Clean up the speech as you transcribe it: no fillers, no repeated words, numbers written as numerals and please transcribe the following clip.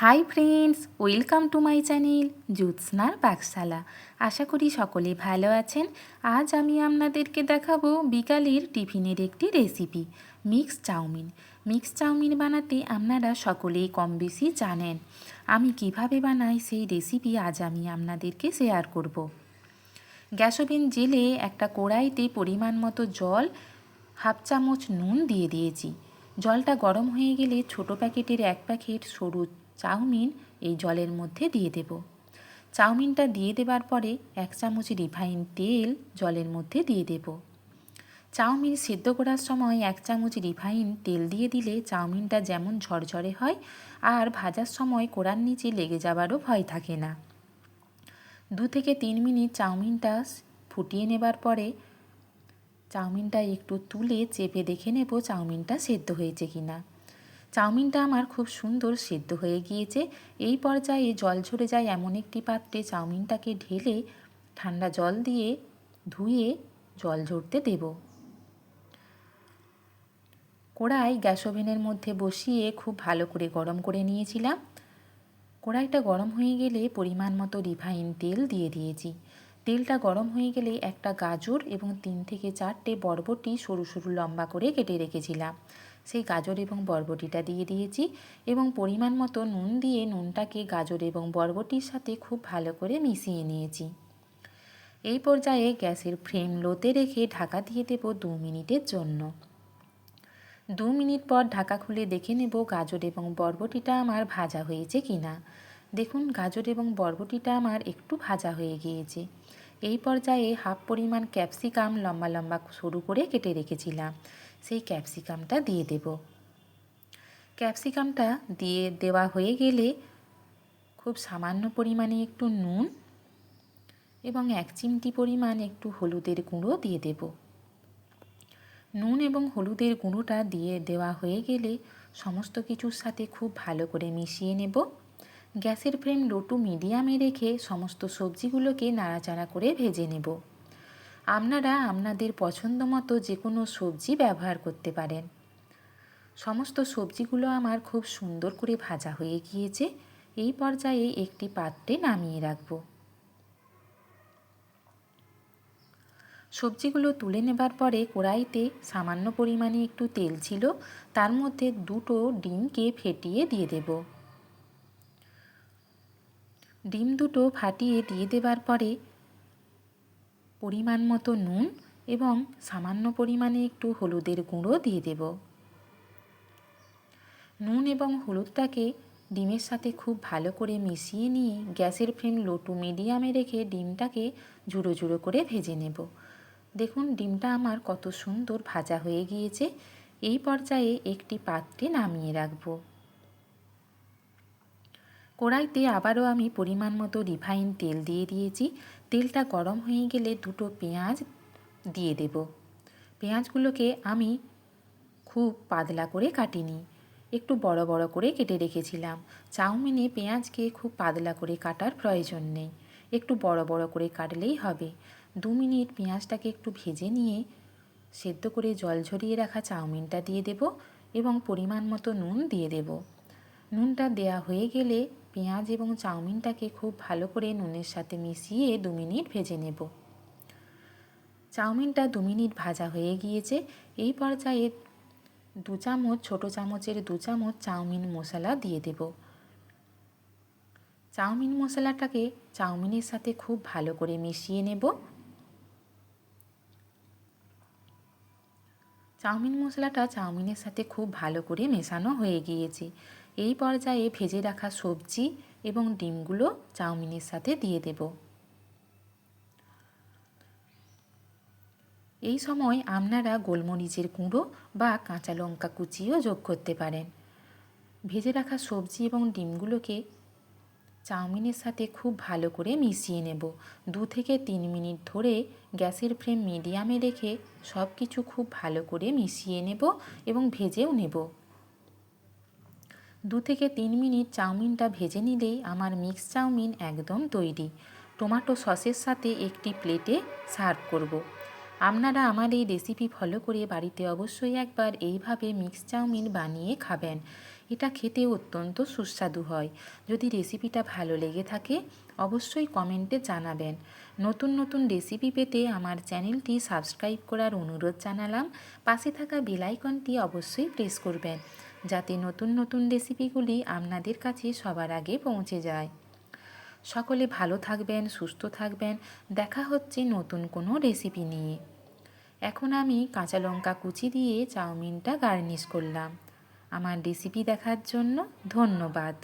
High friends, welcome to my channel জ্যোৎস্নার পাকশালা। আশা করি সকলে ভালো আছেন। আজ আমি আপনাদেরকে দেখাবো বিকালের টিফিনের একটি recipe, mix chowmein. Mix chowmein বানাতে আপনারা সকলেই কম বেশি জানেন। আমি কিভাবে বানাই সেই রেসিপি আজ আমি আপনাদেরকে শেয়ার করব। গ্যাস ওভেন জেলে একটা কড়াইতে পরিমাণ মতো জল, হাফ চামচ নুন দিয়ে দিয়েছি। জলটা গরম হয়ে গেলে ছোটো প্যাকেটের এক প্যাকেট সরু চাউমিন এই জলের মধ্যে দিয়ে দেব। চাউমিনটা দিয়ে দেবার পরে এক চামচ রিফাইন তেল জলের মধ্যে দিয়ে দেব। চাউমিন সেদ্ধ করার সময় এক চামচ রিফাইন তেল দিয়ে দিলে চাউমিনটা যেমন ঝরঝরে হয় আর ভাজার সময় কড়ার নিচে লেগে যাবারও ভয় থাকে না। 2 থেকে 3 মিনিট চাউমিনটা ফুটিয়ে নেবার পরে চাউমিনটা একটু তুলে চেপে দেখে নেব চাউমিনটা সেদ্ধ হয়েছে কি না। চাউমিনটা আমার খুব সুন্দর সেদ্ধ হয়ে গিয়েছে। এই পর্যায়ে জল ঝরে যায় এমন একটি পাত্রে চাউমিনটাকে ঢেলে ঠান্ডা জল দিয়ে ধুয়ে জল ঝরতে দেব। কড়াই গ্যাস ওভেনের মধ্যে বসিয়ে খুব ভালো করে গরম করে নিয়েছিলাম। কড়াইটা গরম হয়ে গেলে পরিমাণ মতো রিফাইন তেল দিয়ে দিয়েছি। তেলটা গরম হয়ে গেলে একটা গাজর এবং 3 থেকে 4টে বরবটি সরু সরু লম্বা করে কেটে রেখেছিলাম, সেই গাজর এবং বরবটিটা দিয়ে দিয়েছি এবং পরিমাণ মতো নুন দিয়ে নুনটাকে গাজর এবং বরবটির সাথে খুব ভালো করে মিশিয়ে নিয়েছি। এই পর্যায়ে গ্যাসের ফ্লেম লোতে রেখে ঢাকা দিয়ে দেব 2 মিনিটের জন্য। 2 মিনিট পর ঢাকা খুলে দেখে নেব গাজর এবং বরবটিটা আমার ভাজা হয়েছে কি না। দেখুন গাজর এবং বরবটিটা আমার একটু ভাজা হয়ে গিয়েছে। এই পর্যায়ে হাফ পরিমাণ ক্যাপসিকাম লম্বা লম্বা সরু করে কেটে রেখেছিলাম, সেই ক্যাপসিকামটা দিয়ে দেব। ক্যাপসিকামটা দিয়ে দেওয়া হয়ে গেলে খুব সামান্য পরিমাণে একটু নুন এবং 1 চিমটি পরিমাণ একটু হলুদের গুঁড়ো দিয়ে দেব। নুন এবং হলুদের গুঁড়োটা দিয়ে দেওয়া হয়ে গেলে সমস্ত কিছুর সাথে খুব ভালো করে মিশিয়ে নেব। গ্যাসের ফ্লেম লো টু মিডিয়ামে রেখে সমস্ত সবজিগুলোকে নাড়াচাড়া করে ভেজে নেব। আপনারা আপনাদের পছন্দ মতো যে কোনো সবজি ব্যবহার করতে পারেন। সমস্ত সবজিগুলো আমার খুব সুন্দর করে ভাজা হয়ে গিয়েছে। এই পর্যায়ে একটি পাত্রে নামিয়ে রাখব। সবজিগুলো তুলে নেবার পরে কড়াইতে সামান্য পরিমাণে একটু তেল ছিল, তার মধ্যে 2টো ডিমকে ফেটিয়ে দিয়ে দেব। ডিম দুটো ফাটিয়ে দিয়ে দেবার পরে পরিমাণ মতো নুন এবং সামান্য পরিমাণে একটু হলুদের গুঁড়ো দিয়ে দেব। নুন এবং হলুদটাকে ডিমের সাথে খুব ভালো করে মিশিয়ে নিয়ে গ্যাসের ফ্লেম লো টু মিডিয়ামে রেখে ডিমটাকে ঝুড়ো ঝুড়ো করে ভেজে নেব। দেখুন ডিমটা আমার কত সুন্দর ভাজা হয়ে গিয়েছে। এই পর্যায়ে একটি পাত্রে নামিয়ে রাখব। কড়াইতে আবারও আমি পরিমাণ মতো রিফাইন তেল দিয়ে দিয়েছি। তেলটা গরম হয়ে গেলে 2টো পেঁয়াজ দিয়ে দেব। পেঁয়াজগুলোকে আমি খুব পাতলা করে কাটিনি, একটু বড় বড় করে কেটে রেখেছিলাম। চাউমিনে পেঁয়াজকে খুব পাতলা করে কাটার প্রয়োজন নেই, একটু বড় বড় করে কাটলেই হবে। 2 মিনিট পেঁয়াজটাকে একটু ভেজে নিয়ে সেদ্ধ করে জল ঝরিয়ে রাখা চাউমিনটা দিয়ে দেব এবং পরিমাণ মতো নুন দিয়ে দেব। নুনটা দেয়া হয়ে গেলে পেঁয়াজ এবং চাউমিনটাকে খুব ভালো করে নুনের সাথে মিশিয়ে 2 মিনিট ভেজে নেব। চাউমিনটা 2 মিনিট ভাজা হয়ে গিয়েছে। এই পর্যায়ে 2 চামচ ছোটো চামচের 2 চামচ চাউমিন মশলা দিয়ে দেব। চাউমিন মশলাটাকে চাউমিনের সাথে খুব ভালো করে মিশিয়ে নেব। চাউমিন মশলাটা চাউমিনের সাথে খুব ভালো করে মেশানো হয়ে গিয়েছে। এই পর্যায়ে ভেজে রাখা সবজি এবং ডিমগুলো চাউমিনের সাথে দিয়ে দেব। এই সময় আপনারা গোলমরিচের গুঁড়ো বা কাঁচা লঙ্কা কুচিও যোগ করতে পারেন। ভেজে রাখা সবজি এবং ডিমগুলোকে চাউমিনের সাথে খুব ভালো করে মিশিয়ে নেব। 2 থেকে 3 মিনিট ধরে গ্যাসের ফ্লেম মিডিয়ামে রেখে সব কিছু খুব ভালো করে মিশিয়ে নেব এবং ভেজেও নেব। 2 থেকে 3 মিনিট চাউমিনটা ভেজে নিলেই আমার মিক্স চাউমিন একদম তৈরি। টমেটো সসের সাথে একটি প্লেটে সার্ভ করব। আপনারা আমার এই রেসিপি ফলো করে বাড়িতে অবশ্যই একবার এইভাবে মিক্স চাউমিন বানিয়ে খাবেন। এটা খেতে অত্যন্ত সুস্বাদু হয়। যদি রেসিপিটা ভালো লেগে থাকে অবশ্যই কমেন্টে জানাবেন। নতুন নতুন রেসিপি পেতে আমার চ্যানেলটি সাবস্ক্রাইব করার অনুরোধ জানালাম। পাশে থাকা বেল আইকনটি অবশ্যই প্রেস করবেন যাতে নতুন নতুন রেসিপিগুলি আপনাদের কাছে সবার আগে পৌঁছে যায়। সকলে ভালো থাকবেন, সুস্থ থাকবেন। দেখা হচ্ছে নতুন কোনো রেসিপি নিয়ে। এখন আমি কাঁচা লঙ্কা কুচি দিয়ে চাউমিনটা গার্নিশ করলাম। আমার রেসিপি দেখার জন্য ধন্যবাদ।